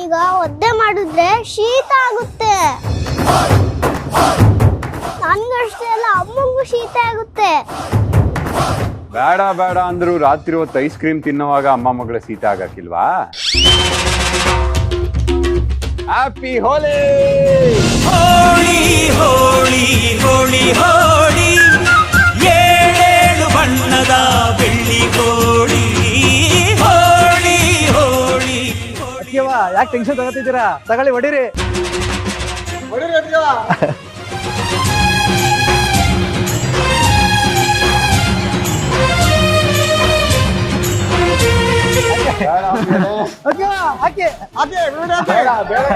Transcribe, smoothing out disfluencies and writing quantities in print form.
ಈಗ ಒದ್ದೆ ಮಾಡಿದ್ರೆ ಶೀತ ಆಗುತ್ತೆ. ನನ್ಗಷ್ಟೇ ಅಲ್ಲ, ಅಮ್ಮಂಗೂ ಶೀತ ಆಗುತ್ತೆ. ಬೇಡ ಬೇಡ ಅಂದ್ರು ರಾತ್ರಿ ಹೊತ್ತು ಐಸ್ ಕ್ರೀಮ್ ತಿನ್ನುವಾಗ ಅಮ್ಮ ಮಗಳ ಶೀತ ಆಗಕ್ಕಿಲ್ವಾ? ಹ್ಯಾಪಿ ಹೋಲಿ ಹೋಳಿ ಹೋಳಿ ಹೋಳಿ ಹೋಳಿ, ಏಳೇಳು ಬಣ್ಣದ ಬೆಳ್ಳಿ ಹೋಳಿ. ಹೋಳಿ ಹೋಳಿ ಯಾಕೆ ಟೆನ್ಷನ್ ತಗೋತಿದ್ದೀರಾ? ತಗೊಳ್ಳಿ, ಹೊಡಿರಿ. ಹಾಕಿ ಬೇಡ ಬೇಡ